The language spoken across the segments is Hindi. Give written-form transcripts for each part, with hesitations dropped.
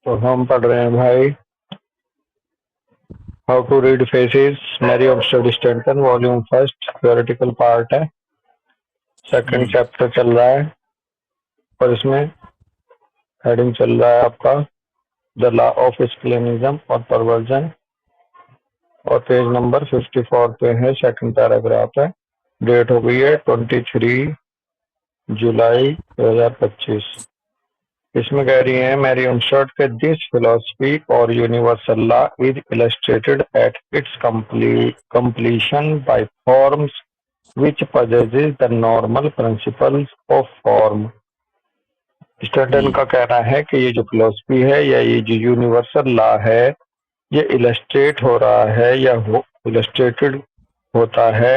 तो हम पढ़ रहे हैं भाई how to read faces Mary of study Stanton volume first theoretical part है। सेकंड चैप्टर चल रहा है और इसमें हेडिंग चल रहा है आपका द लॉ ऑफ एक्सप्लेनिज्म और परवर्जन और पेज नंबर 54 पे है। सेकंड पैराग्राफ है। डेट हो गई है 23 जुलाई 2025। इसमें कह रही है मैरी ओमस्टर्ड के दिस फिलॉसफी और universal law is illustrated at its completion by forms which possesses the normal principles of form। स्टर्टन का कहना है कि ये जो फिलॉसफी है या ये जो यूनिवर्सल लॉ है ये इलस्ट्रेट हो रहा है या इलस्ट्रेटेड होता है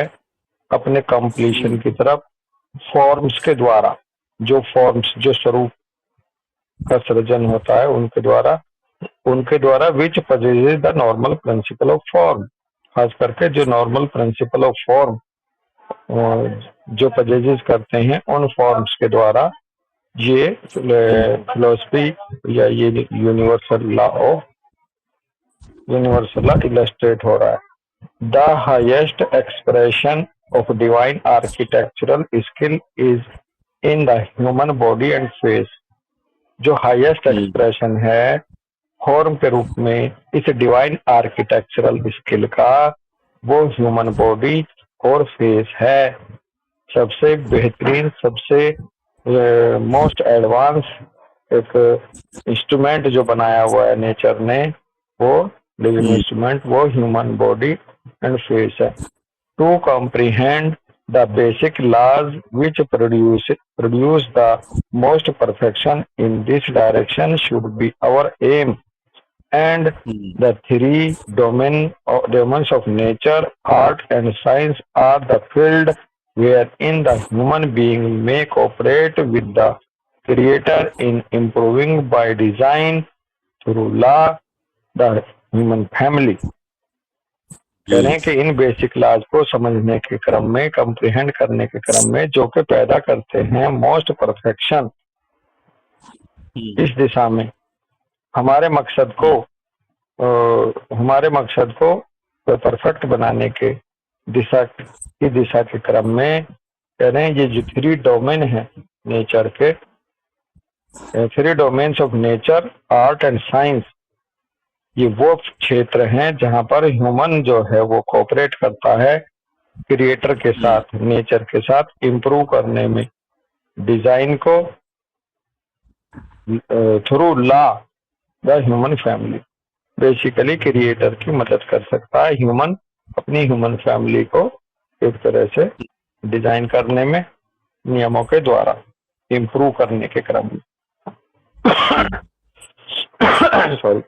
अपने कंप्लीशन की तरफ फॉर्म्स के द्वारा। जो फॉर्म्स जो स्वरूप का सृजन होता है उनके द्वारा which possesses the normal principle of form. खास करके जो नॉर्मल प्रिंसिपल ऑफ फॉर्म जो पजेजेस करते हैं उन फॉर्म्स के द्वारा ये फिलोसफी या ये यूनिवर्सल लॉ इलस्ट्रेट हो रहा है। The highest expression of divine architectural skill is in the human body and face. जो हाईएस्ट एक्सप्रेशन है फॉर्म के रूप में इस डिवाइन आर्किटेक्चरल स्किल का वो ह्यूमन बॉडी और फेस है। सबसे बेहतरीन सबसे मोस्ट एडवांस एक इंस्ट्रूमेंट जो बनाया हुआ है नेचर ने वो लिविंग इंस्ट्रूमेंट वो ह्यूमन बॉडी एंड फेस है। To comprehend the basic laws which produce the most perfection in this direction should be our aim, and the three domains of nature, art and science are the field wherein the human being may cooperate with the creator in improving by design through law the human family। कह रहे हैं कि इन बेसिक लॉज को समझने के क्रम में कॉम्प्रिहेंड करने के क्रम में जो कि पैदा करते हैं मोस्ट परफेक्शन इस दिशा में हमारे मकसद को परफेक्ट बनाने के दिशा के क्रम में कह रहे हैं ये जो थ्री डोमेन है नेचर के three domains of nature art and science ये वो क्षेत्र हैं जहां पर ह्यूमन जो है वो कोऑपरेट करता है क्रिएटर के साथ नेचर के साथ इम्प्रूव करने में डिजाइन को through law the human family. Basically creator की मदद कर सकता है ह्यूमन अपनी ह्यूमन फैमिली को एक तरह से डिजाइन करने में नियमों के द्वारा इम्प्रूव करने के क्रम में sorry.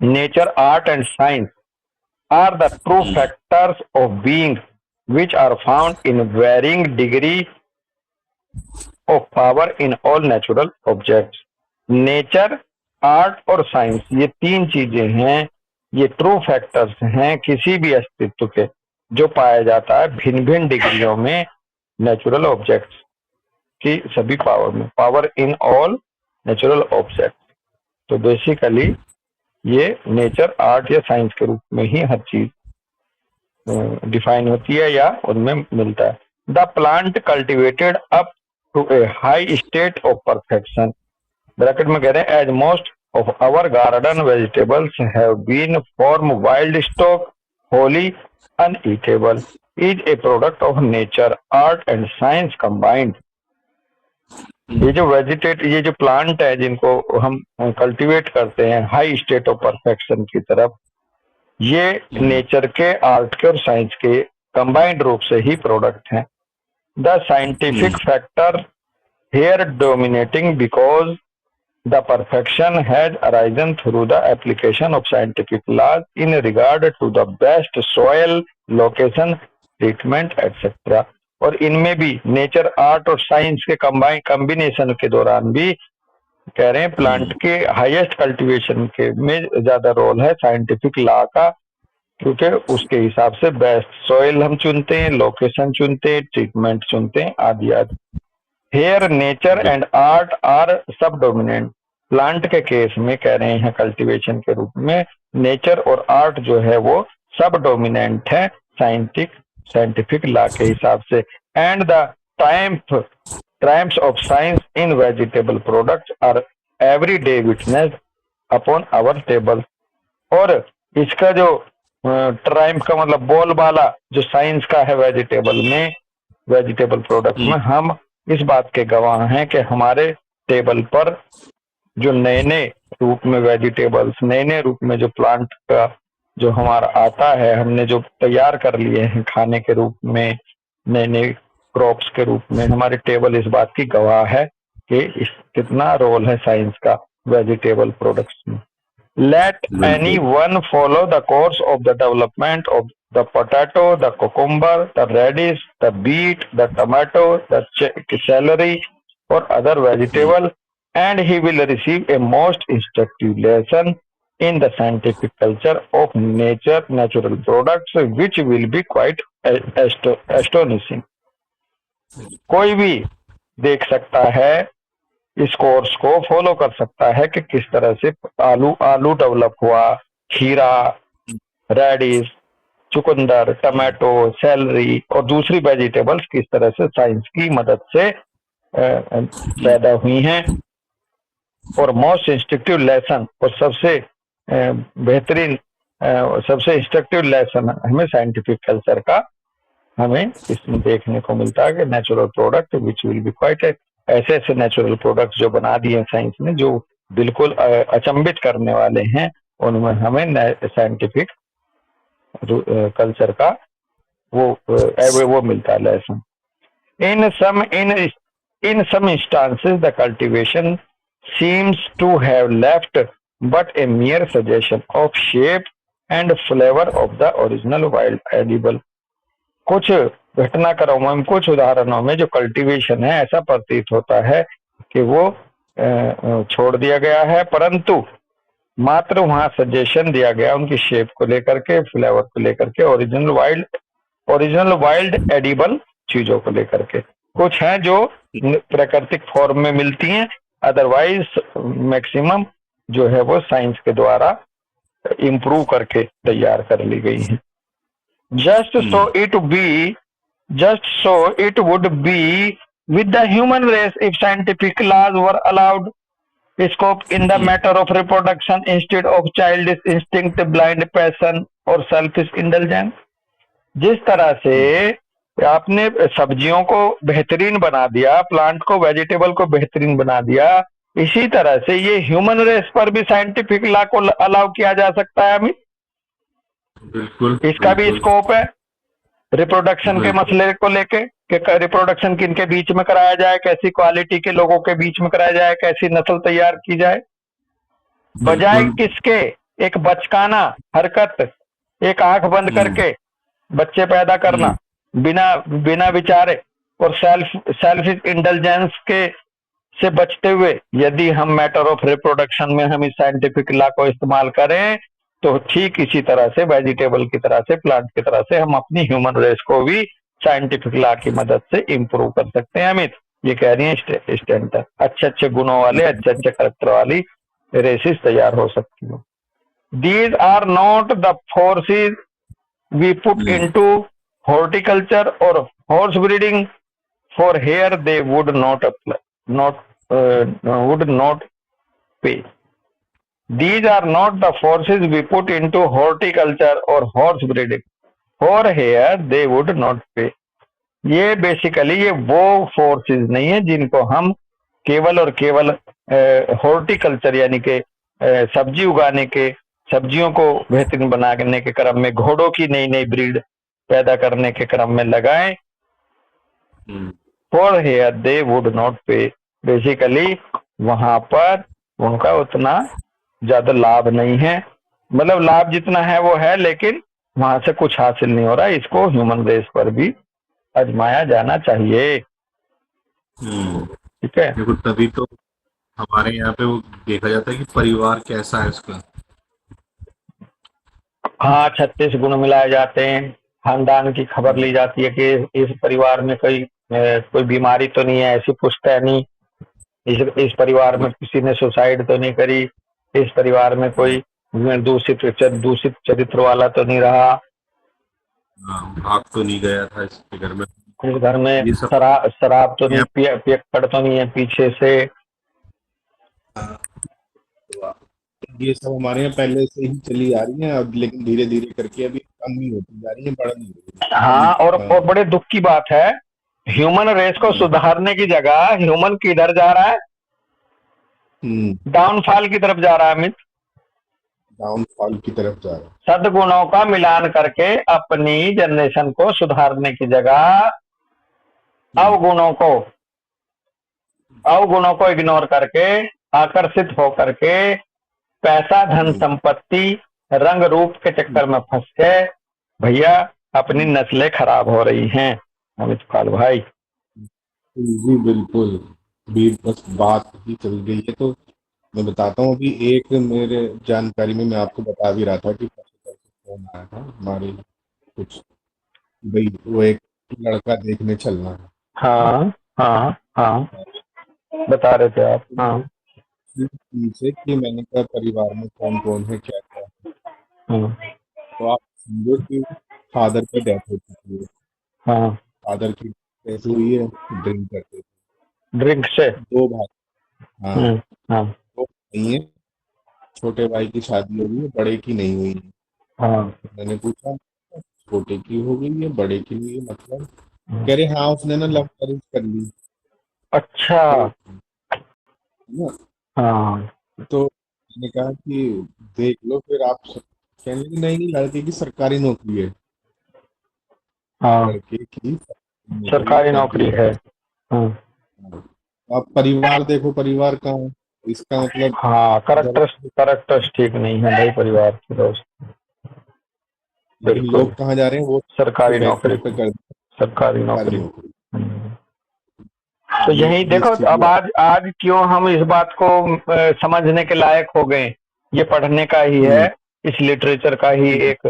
Nature, art and science are the true factors of being which are found in varying degree of power in all natural objects। Nature, art और science ये तीन चीजें हैं ये ट्रू फैक्टर्स हैं किसी भी अस्तित्व के जो पाया जाता है भिन्न भिन्न डिग्रियों में नेचुरल ऑब्जेक्ट्स की सभी पावर में power in all natural objects. तो बेसिकली ये नेचर आर्ट या साइंस के रूप में ही हर चीज डिफाइन होती है या उनमें मिलता है। The plant cultivated up to a high state of perfection bracket में कह रहे हैं as most of our garden vegetables have been form wild stock wholly uneatable is a product of nature art and science combined. ये जो प्लांट है जिनको हम कल्टीवेट करते हैं हाई स्टेट ऑफ परफेक्शन की तरफ ये नेचर के आर्ट के और साइंस के कंबाइंड रूप से ही प्रोडक्ट हैं। The scientific factor here dominating because the perfection has arisen through the application of scientific laws in regard to the best soil location treatment etcetera. और इनमें भी नेचर आर्ट और साइंस के कॉम्बिनेशन के दौरान भी कह रहे हैं प्लांट के हाईएस्ट कल्टीवेशन के में ज्यादा रोल है साइंटिफिक लॉ का क्योंकि उसके हिसाब से बेस्ट सॉइल हम चुनते हैं लोकेशन चुनते हैं ट्रीटमेंट चुनते हैं आदि आदि। Here nature and art are subdominant plant के केस में कह रहे हैं कल्टीवेशन के रूप में नेचर और आर्ट जो है वो सब डोमिनेंट है साइंटिफिक लॉ के हिसाब से। And the triumphs of science in vegetable products are everyday witness upon our table. और इसका जो ट्रायम्फ का मतलब बोलबाला जो साइंस का है वेजिटेबल प्रोडक्ट्स में, हम इस बात के गवाह हैं कि हमारे टेबल पर जो नए नए रूप में वेजिटेबल्स, नए नए रूप में जो प्लांट का जो हमारा आता है, हमने जो तैयार कर लिए हैं खाने के रूप में, नए नए क्रॉप्स के रूप में, हमारे टेबल इस बात की गवाह है कि इस कितना रोल है साइंस का वेजिटेबल प्रोडक्ट्स में। Let anyone follow the course of the development of the potato, the cucumber, the radish, the beet, the tomato, the celery or other vegetable, and he will receive a most instructive lesson in the scientific culture of natural products, which will be quite astonishing. कोई भी देख सकता है, इस कोर्स को फॉलो कर सकता है कि किस तरह से आलू डेवलप हुआ, खीरा, रेडिश, चुकंदर, टमाटो, सेलरी और दूसरी वेजिटेबल्स किस तरह से साइंस की मदद से पैदा हुई हैं। और मोस्ट इंस्ट्रक्टिव लेसन और सबसे बेहतरीन सबसे इंस्ट्रक्टिव लेसन हमें साइंटिफिक कल्चर का हमें इसमें देखने को मिलता है कि natural product which will be quite ऐसे ऐसे नेचुरल प्रोडक्ट्स जो बना दिए साइंस ने जो बिल्कुल अचंभित करने वाले हैं, उनमें हमें साइंटिफिक कल्चर का वो मिलता है lesson. In some instances the cultivation seems to have left but a mere suggestion of shape and flavor of the original wild edible। कुछ घटनाक्रमों में, कुछ उदाहरणों में जो कल्टीवेशन है ऐसा प्रतीत होता है कि वो छोड़ दिया गया है, परंतु मात्र वहां सजेशन दिया गया उनकी शेप को लेकर के, फ्लेवर को लेकर के, ओरिजिनल वाइल्ड एडिबल चीजों को लेकर के। कुछ हैं जो प्राकृतिक फॉर्म में मिलती हैं, अदरवाइज मैक्सिमम जो है वो साइंस के द्वारा इम्प्रूव करके तैयार कर ली गई है। Just so it would be with the human race if scientific laws were allowed scope in the matter of reproduction instead of childish instinct, blind passion और selfish indulgence। जिस तरह से आपने सब्जियों को बेहतरीन बना दिया, प्लांट को, वेजिटेबल को बेहतरीन बना दिया, इसी तरह से ये ह्यूमन रेस पर भी साइंटिफिक लॉ को अलाउ किया जा सकता है अभी। बिल्कुल, इसका भी स्कोप है रिप्रोडक्शन के मसले को लेके कि रिप्रोडक्शन किनके बीच में कराया जाए, कैसी क्वालिटी के लोगों के बीच में कराया जाए, कैसी नस्ल तैयार की जाए, बजाय किसके एक बचकाना हरकत, एक आंख बंद करके बच्चे पैदा करना बिना विचारे और सेल्फ इंडल्जेंस के से बचते हुए। यदि हम मैटर ऑफ रिप्रोडक्शन में हम इस साइंटिफिक लॉ को इस्तेमाल करें तो ठीक इसी तरह से वेजिटेबल की तरह से, प्लांट की तरह से हम अपनी ह्यूमन रेस को भी साइंटिफिक लॉ की मदद से इम्प्रूव कर सकते हैं। अमित ये कह रही है स्टैंटर, अच्छे गुणों वाले, अच्छे करेक्टर वाली रेसिस तैयार हो सकती हो। These are not the forces we put into horticulture और horse breeding, for hair they would not pay. These are not the forces we put into horticulture or horse breeding, for here they would not pay। ये बेसिकली ये वो फोर्सेस नहीं है जिनको हम केवल और केवल हॉर्टिकल्चर यानी के सब्जी उगाने के, सब्जियों को बेहतरीन बनाने के क्रम में, घोड़ों की नई नई ब्रीड पैदा करने के क्रम में लगाएं। For hair they would not pay, basically वहां पर उनका उतना ज्यादा लाभ नहीं है, मतलब लाभ जितना है वो है लेकिन वहां से कुछ हासिल नहीं हो रहा। इसको ह्यूमन रेस पर भी आजमाया जाना चाहिए। ठीक है, देखो तभी तो हमारे यहाँ पे वो देखा जाता है कि परिवार कैसा है उसका। हाँ, 36 गुण मिलाए जाते हैं, खानदान की खबर ली जाती है कि इस परिवार में कोई बीमारी तो नहीं है, ऐसी पुश्तैनी इस परिवार में किसी ने सुसाइड तो नहीं करी, इस परिवार में कोई दूषित चरित्र वाला तो नहीं रहा, भाग तो नहीं गया था इसके घर में। इस घर में ये सब शराब तो नहीं ये पियक्कड़ तो नहीं है पीछे से। ये सब हमारे यहाँ पहले से ही चली आ रही है, अब लेकिन धीरे धीरे करके अभी कम नहीं होती जा रही है, बढ़ नहीं रही है हाँ, अभी। और बड़े दुख की बात है, ह्यूमन रेस को सुधारने की जगह ह्यूमन किधर जा रहा है? डाउनफॉल की तरफ जा रहा है अमित। डाउनफॉल की तरफ जा रहा है। सद्गुणों का मिलान करके अपनी जनरेशन को सुधारने की जगह अवगुणों को इग्नोर करके, आकर्षित होकर के, पैसा धन संपत्ति रंग रूप के चक्कर में फंस के भैया अपनी नस्लें खराब हो रही हैं अमित पाल भाई। जी बिल्कुल, भी बस बात ही चल गई है तो मैं बताता हूँ। अभी एक मेरे जानकारी में मैं आपको बता भी रहा था कि फोन आया था हमारे कुछ, भाई वो एक लड़का देखने चलना है। हाँ हाँ हाँ, बता रहे थे आप। हाँ से कि मैंने कहा परिवार में कौन कौन है, क्या क्या है। हाँ तो आप समझो कि फादर की डेथ हो चुकी है। हाँ, फादर की डेथ हुई है, ड्रिंक करते थे। ड्रिंक से। दो भाई, हाँ, हाँ दो नहीं है। छोटे भाई की शादी हो गई है, बड़े की नहीं हुई है। हाँ मैंने पूछा छोटे की हो गई है, बड़े की हुई है मतलब? हाँ। कह रहे हाँ उसने ना लव मैरिज कर ली। अच्छा। है ना? हाँ तो मैंने कहा कि देख लो फिर आप कहने लगे नहीं नहीं, लड़के की सरकारी नौकरी है। हाँ, लड़के की सरकारी नौकरी है, सरकारी नौकरी 35 है। वर्ष हाँ हाँ। आप परिवार देखो, परिवार कहाँ है? इसका मतलब हाँ, जब करेक्टर्स ठीक नहीं है भाई परिवार के दोस्त। लेकिन बिल्कुल, लोग कहाँ जा रहे हैं, वो सरकारी नौकरी फैक्ट्रियों पे पे, कर सरकारी सरकारी नौकरी। नौकरी। हम्म। तो यही ये देखो, स्थिति अब आज क्यों हम इस बात को समझने के लायक हो गए, ये पढ़ने का ही है, हम्म इस लिटरेचर का ही हम्म एक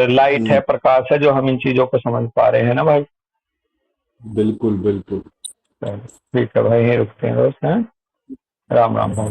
लाइट है, हम्म, प्रकाश है, जो हम इन चीजों को समझ पा रहे हैं ना भाई। बिल्कुल बिल्कुल। ठीक है भाई, यहीं रुकते हैं दोस्त हैं। राम राम भाई।